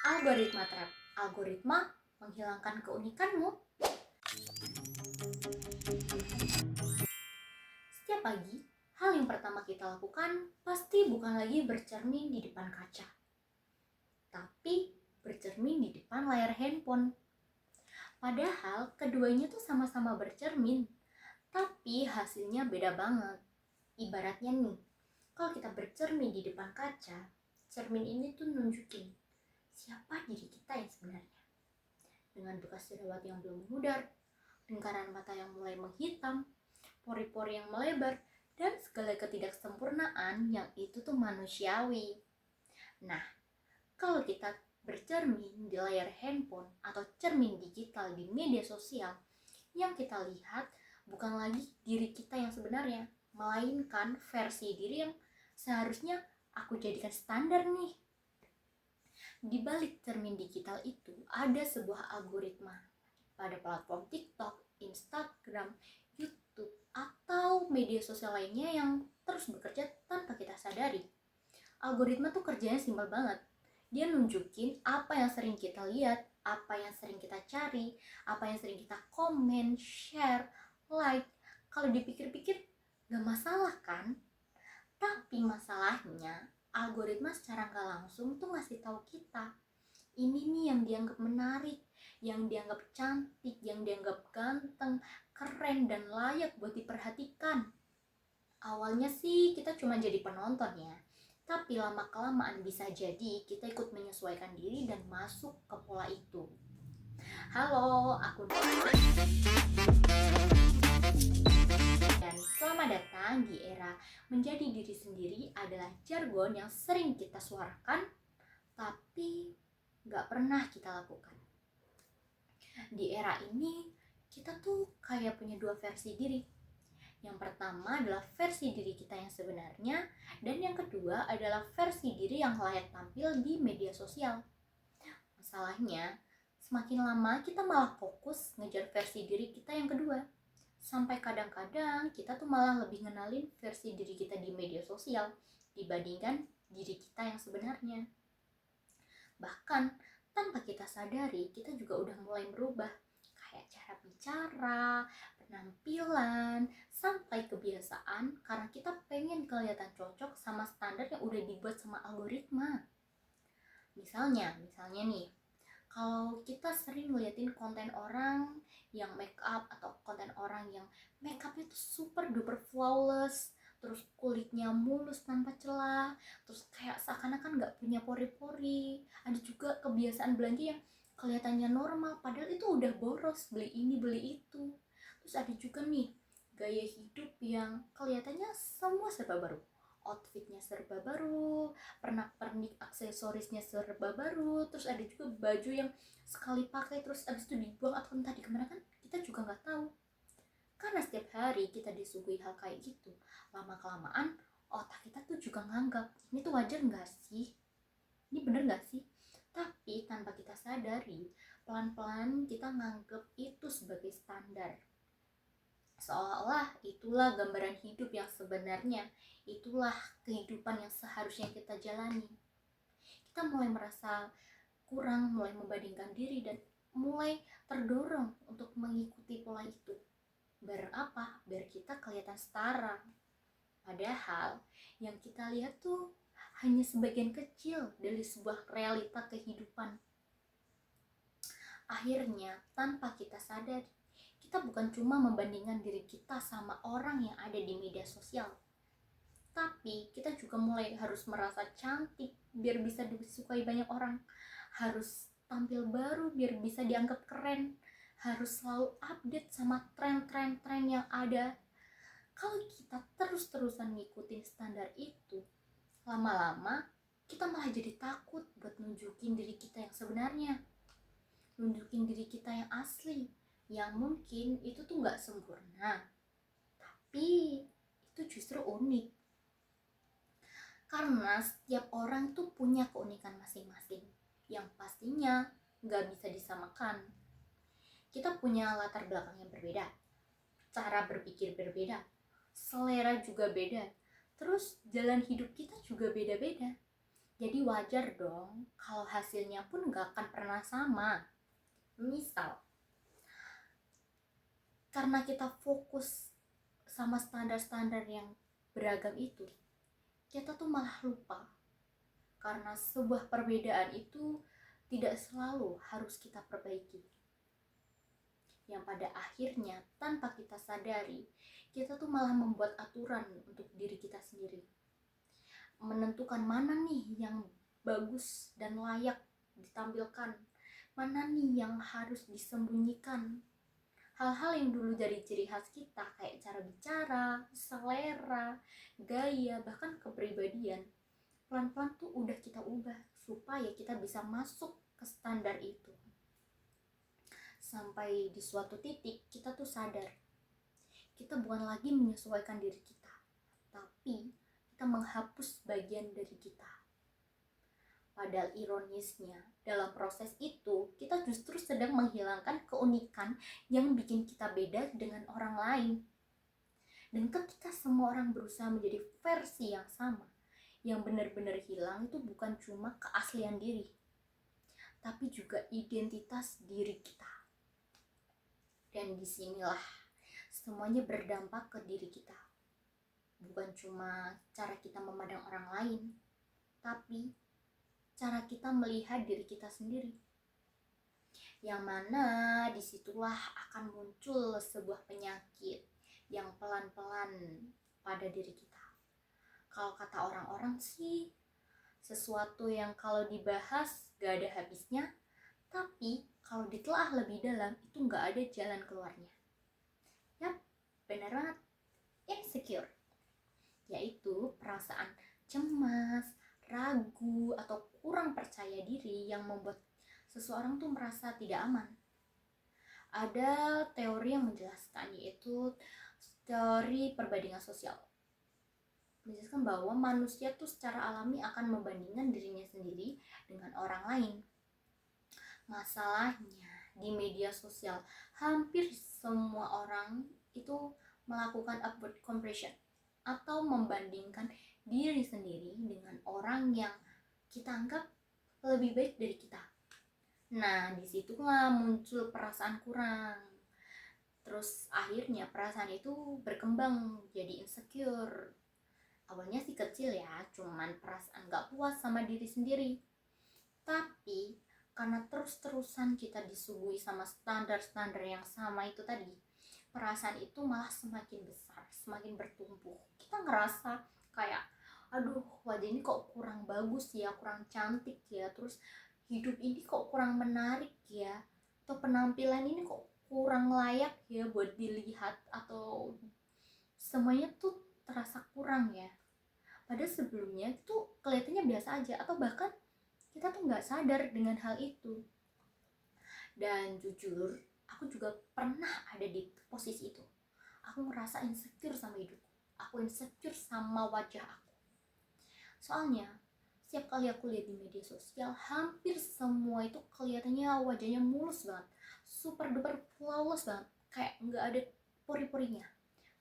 Algoritma trap. Algoritma menghilangkan keunikanmu. Setiap pagi, hal yang pertama kita lakukan pasti bukan lagi bercermin di depan kaca, tapi bercermin di depan layar handphone. Padahal keduanya tuh sama-sama bercermin, tapi hasilnya beda banget. Ibaratnya nih, kalau kita bercermin di depan kaca, cermin ini tuh nunjukin siapa diri kita yang sebenarnya. Dengan bekas jerawat yang belum memudar, lingkaran mata yang mulai menghitam, pori-pori yang melebar, dan segala ketidaksempurnaan yang itu tuh manusiawi. Nah, kalau kita bercermin di layar handphone atau cermin digital di media sosial, yang kita lihat bukan lagi diri kita yang sebenarnya, melainkan versi diri yang seharusnya aku jadikan standar nih. Di balik cermin digital itu ada sebuah algoritma pada platform TikTok, Instagram, YouTube, atau media sosial lainnya yang terus bekerja tanpa kita sadari. Algoritma tuh kerjanya simpel banget. Dia nunjukin apa yang sering kita lihat, apa yang sering kita cari, apa yang sering kita komen, share, like. Kalau dipikir-pikir gak masalah kan? Tapi masalahnya algoritma secara gak langsung tuh ngasih tahu kita ini nih yang dianggap menarik, yang dianggap cantik, yang dianggap ganteng, keren, dan layak buat diperhatikan. Awalnya sih kita cuma jadi penonton ya, tapi lama-kelamaan bisa jadi kita ikut menyesuaikan diri dan masuk ke pola itu. Halo, aku dan selamat datang di era menjadi diri sendiri adalah jargon yang sering kita suarakan, tapi gak pernah kita lakukan. Di era ini, kita tuh kayak punya dua versi diri. Yang pertama adalah versi diri kita yang sebenarnya, dan yang kedua adalah versi diri yang layak tampil di media sosial. Masalahnya, semakin lama kita malah fokus ngejar versi diri kita yang kedua. Sampai kadang-kadang kita tuh malah lebih ngenalin versi diri kita di media sosial dibandingkan diri kita yang sebenarnya. Bahkan tanpa kita sadari, kita juga udah mulai berubah, kayak cara bicara, penampilan, sampai kebiasaan, karena kita pengen kelihatan cocok sama standar yang udah dibuat sama algoritma. Misalnya nih, kalau kita sering ngeliatin konten orang yang make up atau konten orang yang make upnya tuh super duper flawless, terus kulitnya mulus tanpa celah, terus kayak seakan-akan gak punya pori-pori. Ada juga kebiasaan belanja yang kelihatannya normal padahal itu udah boros, beli ini beli itu. Terus ada juga nih gaya hidup yang kelihatannya semua serba baru, outfitnya serba baru, pernak-pernik aksesorisnya serba baru, terus ada juga baju yang sekali pakai terus abis itu dibuang atau entah dikemanakan, kita juga nggak tahu. Karena setiap hari kita disuguhi hal kayak gitu, lama-kelamaan otak kita tuh juga nganggap ini tuh wajar nggak sih, ini bener nggak sih. Tapi tanpa kita sadari, pelan-pelan kita nganggap itu sebagai standar, seolah-olah itulah gambaran hidup yang sebenarnya, itulah kehidupan yang seharusnya kita jalani. Kita mulai merasa kurang, mulai membandingkan diri, dan mulai terdorong untuk mengikuti pola itu. Biar apa? Biar kita kelihatan setara. Padahal yang kita lihat tuh hanya sebagian kecil dari sebuah realita kehidupan. Akhirnya, tanpa kita sadari, kita bukan cuma membandingkan diri kita sama orang yang ada di media sosial, tapi kita juga mulai harus merasa cantik biar bisa disukai banyak orang, harus tampil baru biar bisa dianggap keren, harus selalu update sama tren-tren yang ada. Kalau kita terus-terusan ngikutin standar itu, lama-lama kita malah jadi takut buat nunjukin diri kita yang sebenarnya, nunjukin diri kita yang asli, yang mungkin itu tuh gak sempurna, tapi itu justru unik. Karena setiap orang tuh punya keunikan masing-masing yang pastinya gak bisa disamakan. Kita punya latar belakang yang berbeda, cara berpikir berbeda, selera juga beda, terus jalan hidup kita juga beda-beda. Jadi wajar dong kalau hasilnya pun gak akan pernah sama. Misal, karena kita fokus sama standar-standar yang beragam itu, kita tuh malah lupa karena sebuah perbedaan itu tidak selalu harus kita perbaiki. Yang pada akhirnya tanpa kita sadari, kita tuh malah membuat aturan untuk diri kita sendiri. Menentukan mana nih yang bagus dan layak ditampilkan, mana nih yang harus disembunyikan. Hal-hal yang dulu dari ciri khas kita kayak cara bicara, selera, gaya, bahkan kepribadian, pelan-pelan tuh udah kita ubah supaya kita bisa masuk ke standar itu. Sampai di suatu titik kita tuh sadar, kita bukan lagi menyesuaikan diri kita, tapi kita menghapus bagian dari kita. Padahal ironisnya, dalam proses itu, kita justru sedang menghilangkan keunikan yang bikin kita beda dengan orang lain. Dan ketika semua orang berusaha menjadi versi yang sama, yang benar-benar hilang itu bukan cuma keaslian diri, tapi juga identitas diri kita. Dan disinilah semuanya berdampak ke diri kita. Bukan cuma cara kita memandang orang lain, tapi cara kita melihat diri kita sendiri. Yang mana disitulah akan muncul sebuah penyakit yang pelan-pelan pada diri kita. Kalau kata orang-orang sih, sesuatu yang kalau dibahas gak ada habisnya, tapi kalau ditelaah lebih dalam itu gak ada jalan keluarnya. Yap, benar banget, insecure. Yaitu perasaan cemas, ragu, atau kurang percaya diri yang membuat seseorang tuh merasa tidak aman. Ada teori yang menjelaskan, yaitu teori perbandingan sosial. Menjelaskan bahwa manusia tuh secara alami akan membandingkan dirinya sendiri dengan orang lain. Masalahnya di media sosial, hampir semua orang itu melakukan upward comparison atau membandingkan diri sendiri dengan orang yang kita anggap lebih baik dari kita. Nah, disitulah muncul perasaan kurang. Terus akhirnya perasaan itu berkembang jadi insecure. Awalnya sih kecil ya, cuman perasaan gak puas sama diri sendiri. Tapi karena terus-terusan kita disuguhi sama standar-standar yang sama itu tadi, perasaan itu malah semakin besar, semakin bertumbuh. Kita ngerasa kayak, aduh, wajah ini kok kurang bagus ya, kurang cantik ya, terus hidup ini kok kurang menarik ya, atau penampilan ini kok kurang layak ya buat dilihat, atau semuanya tuh terasa kurang ya. Padahal sebelumnya itu kelihatannya biasa aja, atau bahkan kita tuh nggak sadar dengan hal itu. Dan jujur, aku juga pernah ada di posisi itu. Aku ngerasa insecure sama hidupku, aku insecure sama wajah aku. Soalnya setiap kali aku lihat di media sosial, hampir semua itu kelihatannya wajahnya mulus banget, super duper flawless banget, kayak nggak ada pori-porinya.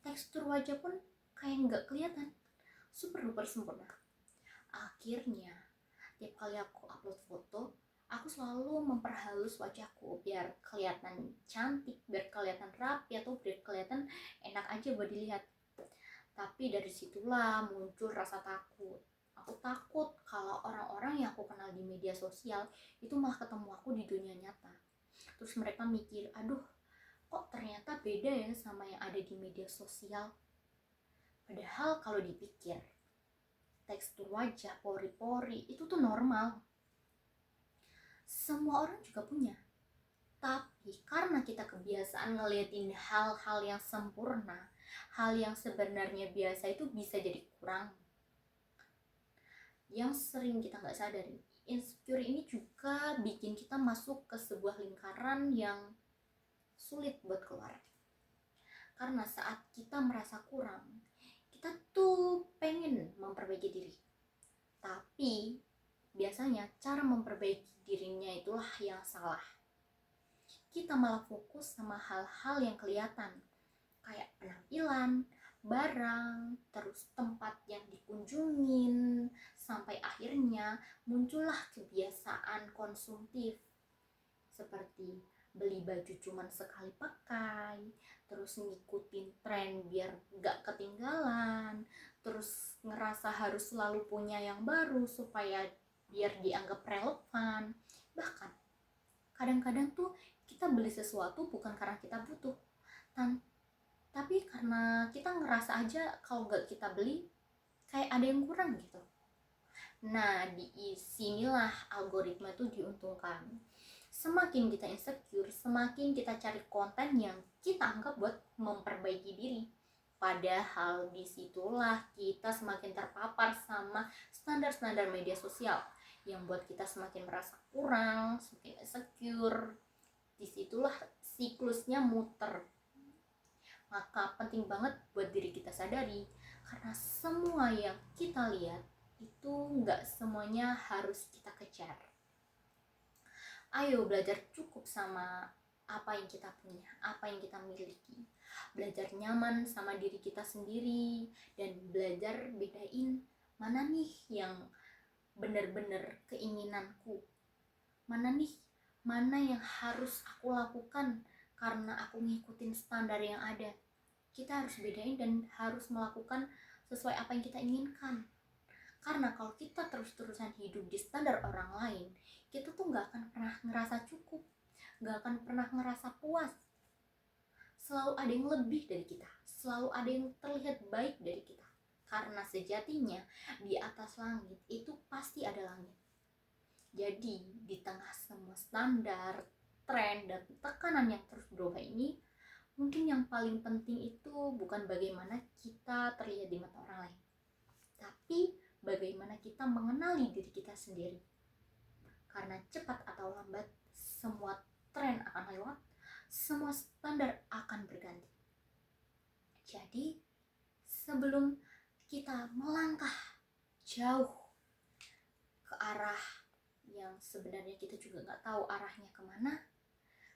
Tekstur wajah pun kayak nggak kelihatan, super duper sempurna. Akhirnya tiap kali aku upload foto, aku selalu memperhalus wajahku biar kelihatan cantik, biar kelihatan rapi, atau biar kelihatan enak aja buat dilihat. Tapi dari situlah muncul rasa takut. Aku takut kalau orang-orang yang aku kenal di media sosial itu malah ketemu aku di dunia nyata. Terus mereka mikir, aduh, kok ternyata beda ya sama yang ada di media sosial. Padahal kalau dipikir, tekstur wajah, pori-pori itu tuh normal. Semua orang juga punya. Tapi karena kita kebiasaan ngeliatin hal-hal yang sempurna, hal yang sebenarnya biasa itu bisa jadi kurang. Yang sering kita gak sadari, insecure ini juga bikin kita masuk ke sebuah lingkaran yang sulit buat keluar. Karena saat kita merasa kurang, kita tuh pengen memperbaiki diri. Tapi biasanya cara memperbaiki dirinya itulah yang salah. Kita malah fokus sama hal-hal yang kelihatan, kayak penampilan, barang, terus tempat yang dikunjungin, sampai akhirnya muncullah kebiasaan konsumtif seperti beli baju cuman sekali pakai, terus ngikutin tren biar gak ketinggalan, terus ngerasa harus selalu punya yang baru supaya biar dianggap relevan. Bahkan kadang-kadang tuh kita beli sesuatu bukan karena kita butuh, tapi karena kita ngerasa aja kalau nggak kita beli kayak ada yang kurang gitu. Nah, di sinilah algoritma itu diuntungkan. Semakin kita insecure, semakin kita cari konten yang kita anggap buat memperbaiki diri. Padahal disitulah kita semakin terpapar sama standar-standar media sosial yang buat kita semakin merasa kurang, semakin insecure. Disitulah siklusnya muter. Maka penting banget buat diri kita sadari, karena semua yang kita lihat itu nggak semuanya harus kita kejar. Ayo belajar cukup sama apa yang kita punya, apa yang kita miliki. Belajar nyaman sama diri kita sendiri, dan belajar bedain mana nih yang benar-benar keinginanku, mana yang harus aku lakukan karena aku ngikutin standar yang ada. Kita harus bedain dan harus melakukan sesuai apa yang kita inginkan. Karena kalau kita terus-terusan hidup di standar orang lain, kita tuh gak akan pernah ngerasa cukup, gak akan pernah ngerasa puas. Selalu ada yang lebih dari kita, selalu ada yang terlihat baik dari kita. Karena sejatinya di atas langit itu pasti ada langit. Jadi di tengah semua standar, tren, dan tekanan yang terus berubah ini, mungkin yang paling penting itu bukan bagaimana kita terlihat di mata orang lain, tapi bagaimana kita mengenali diri kita sendiri. Karena cepat atau lambat, semua tren akan lewat, semua standar akan berganti. Jadi sebelum kita melangkah jauh ke arah yang sebenarnya kita juga gak tahu arahnya kemana,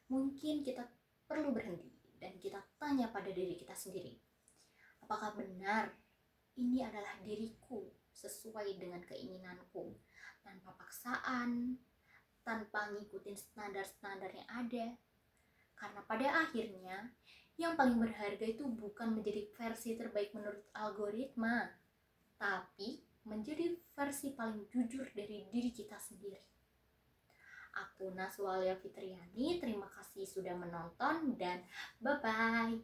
mungkin kita perlu berhenti dan kita tanya pada diri kita sendiri, apakah benar ini adalah diriku sesuai dengan keinginanku, tanpa paksaan, tanpa ngikutin standar-standar yang ada. Karena pada akhirnya yang paling berharga itu bukan menjadi versi terbaik menurut algoritma, tapi menjadi versi paling jujur dari diri kita sendiri. Aku Naswalia Fitriani, terima kasih sudah menonton dan bye-bye.